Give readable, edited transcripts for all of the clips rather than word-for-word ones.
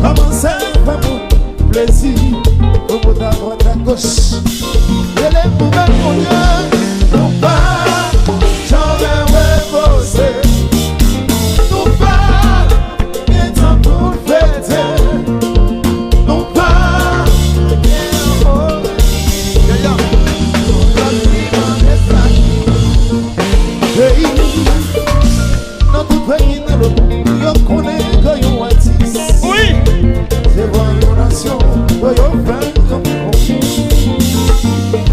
Comment ça va mon plaisir? Comment ta droite à gauche? Et les mauvais mon Dieu, non pas, j'en vais reposer. Non pas, et tant pour fêter. Non pas, et oh, hey, dans tout pays dans le monde, on connaît quand on artiste. Oui. C'est voir une nation, pour yon frère comme on.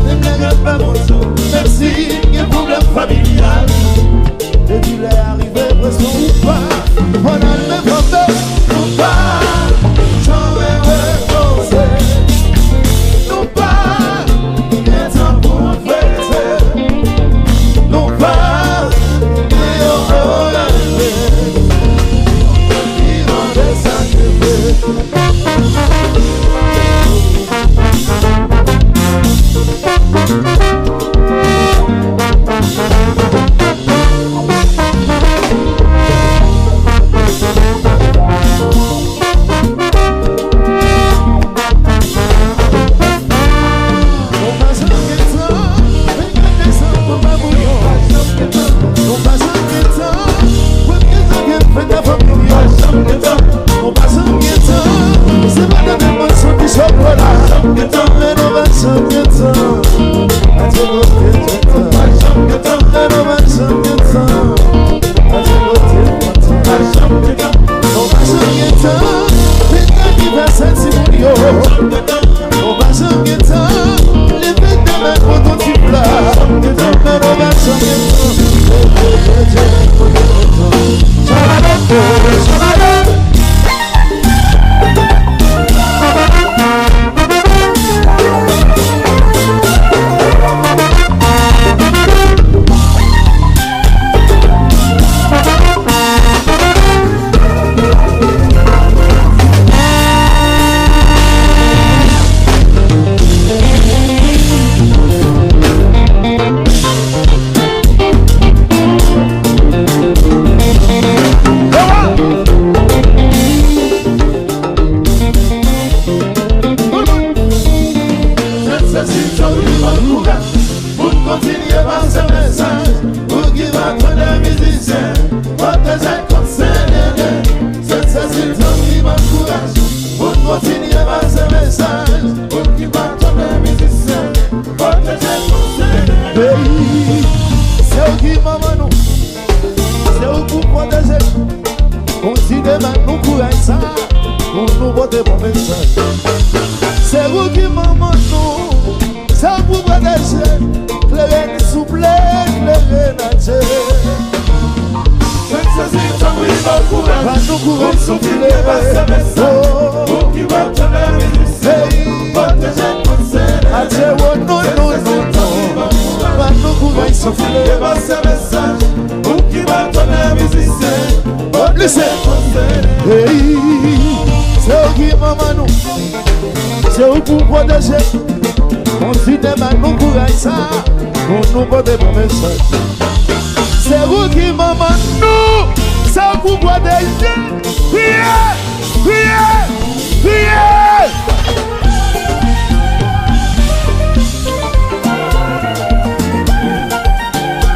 Ne blague pas mon tour, merci, il y a un problème familial. Et tu l'es arrivé, presque ou pas, on a le même problème, ou pas, j'en vais reposer. Non pas, il est temps pour fêter. Non pas, et on va arriver. Il en est sacrifié. C'est vous qui maman nous, c'est vous protéger. Priez, priez, priez.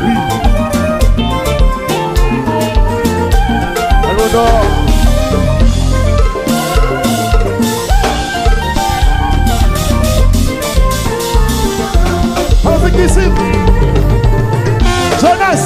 Oui. Allô, non. Avec ici, Jonas.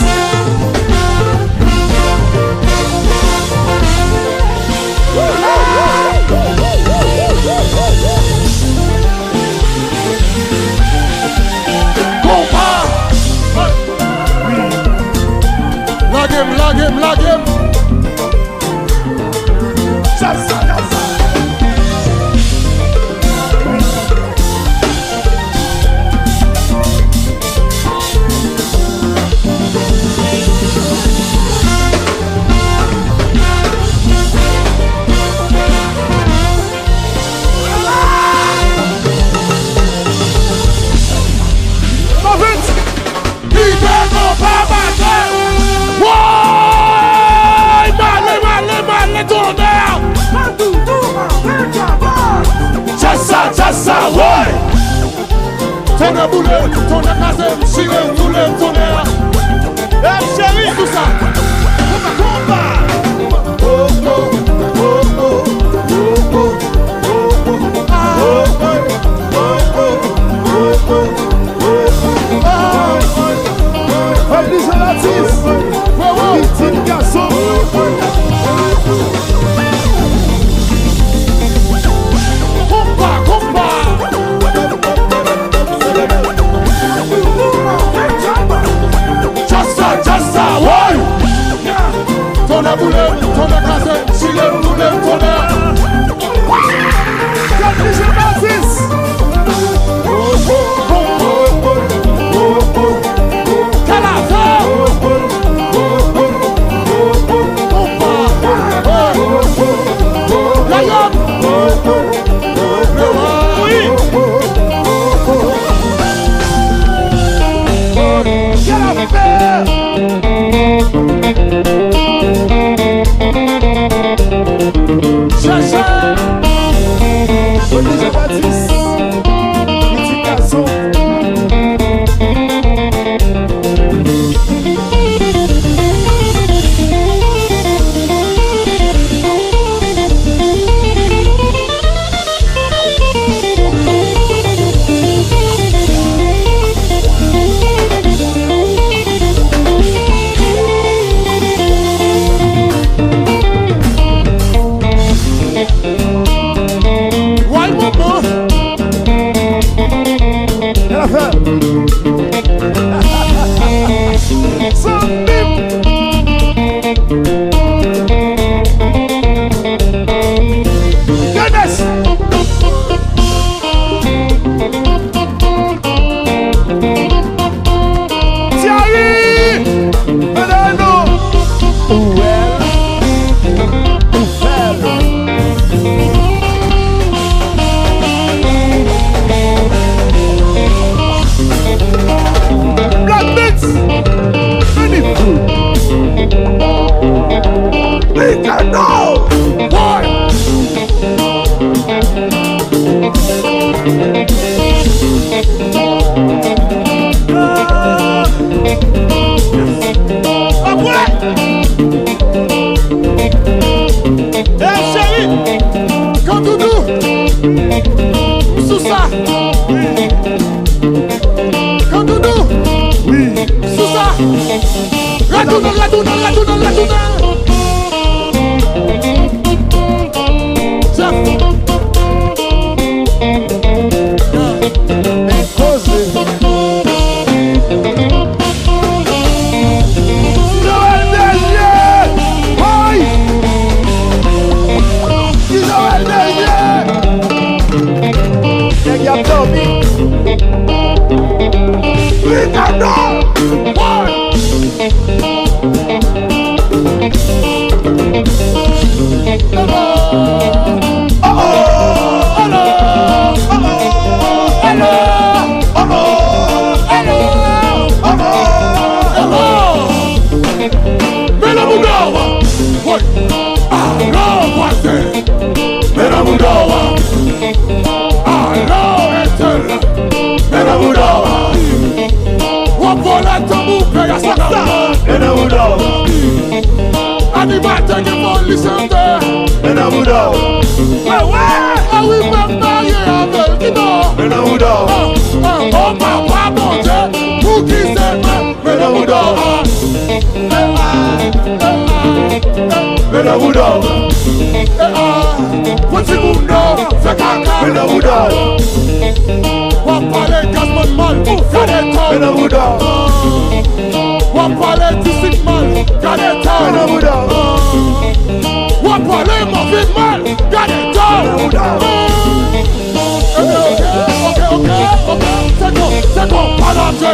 Lag him. Ton boulé, ton casé, chiré, tourné, tourné. Eh chérie, tout ça. Combat. Oh oh oh oh oh oh Église Latis, petit garçon. Combat, combat. Just ça, ouais. Ton boulé, ton casé, chiré, tourné, tourné. Église Latis.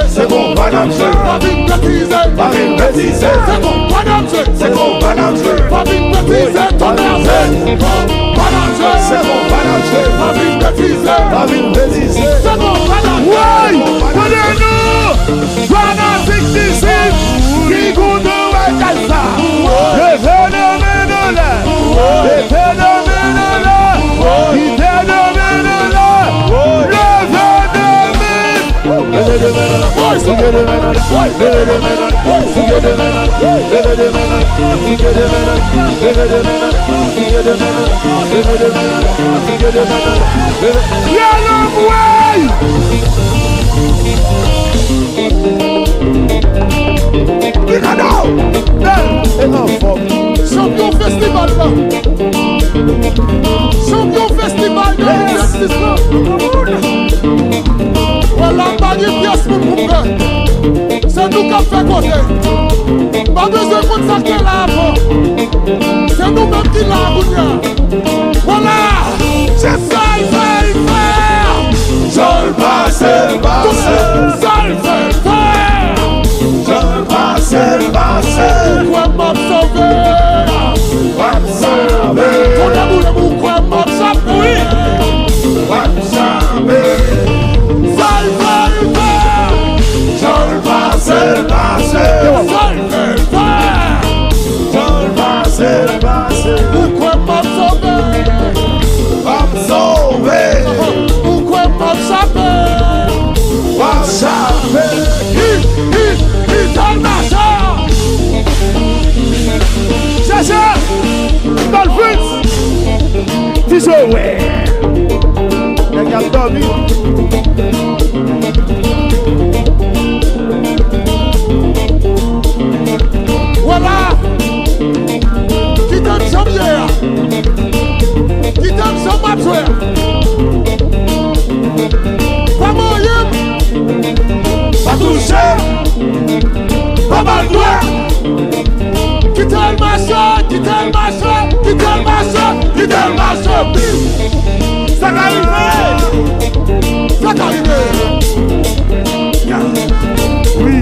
C'est bon, madame, pas vite bêtiser, pas vite bêtiser, c'est bon, madame, c'est bon, madame, pas vite bêtiser, ton merde, madame, c'est bon, madame, pas vite bêtiser, pas vite bêtiser, c'est bon, madame, ouais, prenez-nous, Ghana 66, qui goûte de Wakasa, le phénomène là, le phénomène là, le phénomène là, le phénomène. Champion festival là. Champion festival de l'investissement. Voilà, Marie pièce pour nous faire. C'est nous qui avons fait côté. Pas besoin de ça qui est là avant. C'est nous-mêmes qui l'avons. Voilà. C'est ça, il fait. Seul passé, passé. Seul fait. Seul passé, passé. Pourquoi m'a sauvé? M'a sauvé. Ton amour, pourquoi m'a sauvé? M'a sauvé. Seul fait. Seul passé, passé. Seul fait. Seul passé, passé. Pourquoi m'a sauvé? M'a sauvé. Pourquoi m'a sauvé? M'a sauvé. Chacha! Dolphins! Tiso, ouais! Il a dormi. Voilà! Qui donne son bière? Qui donne son matouère? Pas moyen! Pas touché. Pas mal droit. Quitte le machin, quitte le machin, quitte le machin, quitte le machin. Ça va arriver. Ça va arriver. Oui.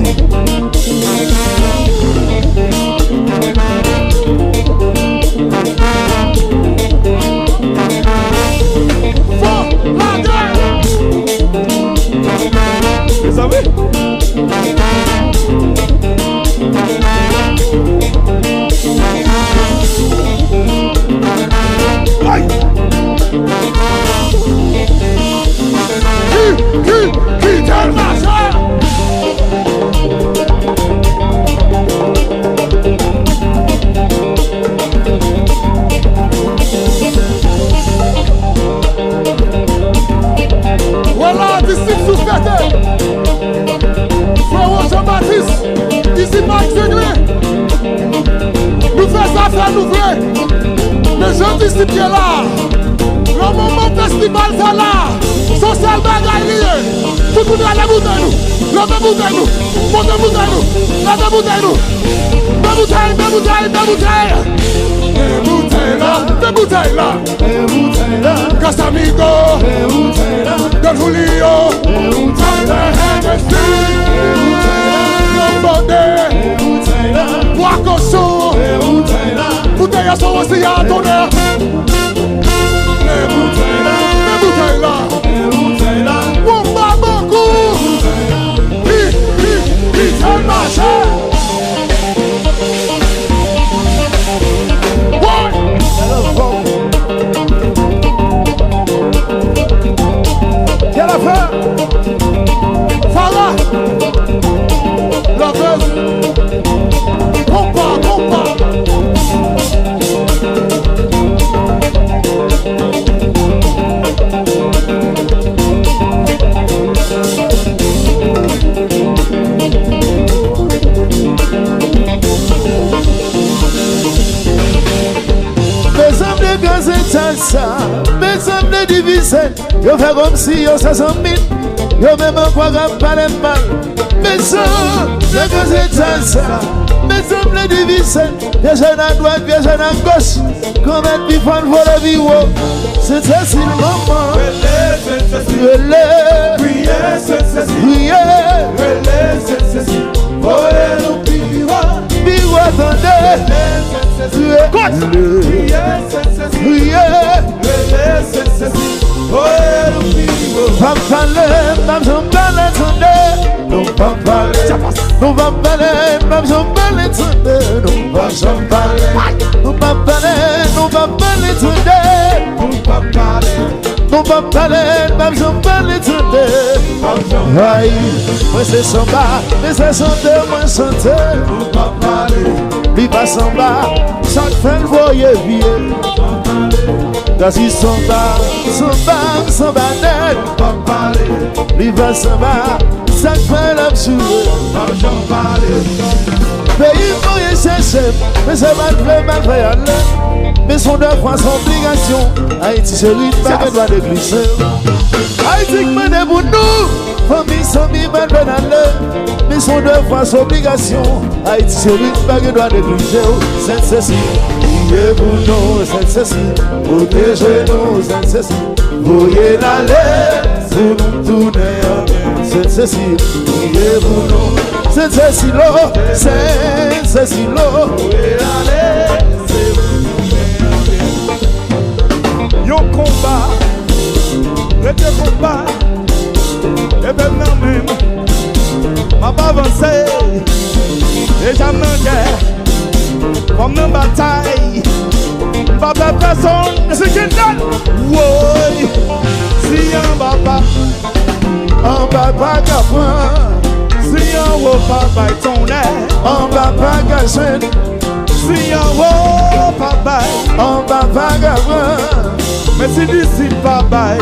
Faut la gueule. Vous savez? Aïe. Qui t'a le machin? Voilà, disciple sous-fêté. Frère Jean-Baptiste, ici Marc Segré. Nous faisons affaire nous vrai. Les jeunes disciples là. Le moment festival c'est là. Social bagaille lié. Tout le monde à la bouteille nous. La même bouteille nous. Montez bouteille nous. La même bouteille nous. Des bouteilles, des bouteilles, des bouteilles. Des bouteilles là. Des bouteilles là. Des bouteilles là. Casamigo. Des bouteilles là. De Julio. Des bouteilles là. Des bouteilles là. Bois cochon. Des bouteilles là. Bouteilles sont aussi à ton air. Des bouteilles là. Des bouteilles là. Des bouteilles là. On va beaucoup. C'est le marché. Ouais. Quelle affaire? Farah. La veuve. Compa. Mes hommes de diviser, yo fait comme si yo ça s'en mine, yo même en quoi grave pas les mal. Mes hommes de ça, mes hommes de diviser, viens à droite, viens à gauche, comme un bifon pour la vie, c'est ça si le moment. Priez, attendez. Va parler, même son balai attendez. Non pas parler, non pas parler, même son balai attendez. Non pas parler, non pas parler, non pas parler attendez. Non pas parler, non pas parler, même son balai attendez. Aïe, moi c'est samba, mais c'est chanter, moi chanter. Lui pas samba, ça te fait le voyer vieux. Quand il samba, samba net. Lui pas samba, ça te fait l'absurde. Pays voyer chercher, mais c'est mal fait aller. Mais son devoir, son obligation. Haïti c'est lui, pas que doit de glisser. Haïti que mène pour nous. Famille sans mi ben aller. Mais son devoir, son obligation. Haïti c'est lui, pas que doit de glisser. C'est ceci, priez pour nous, c'est ceci. Protégez-nous, c'est ceci. Voyez l'aller, pour nous tourner. C'est ceci, priez pour nous. C'est ceci, l'eau, c'est ceci, l'eau. Voyez l'aller. Yon combat, le combat, et ben non même, m'a pas avancé, et j'aime la guerre, comme une bataille, pas de personne, c'est qui donne, oui, si un papa capon, si un papa ton air, un papa gazette, si un papa, un papa capon. mais si d'ici papa,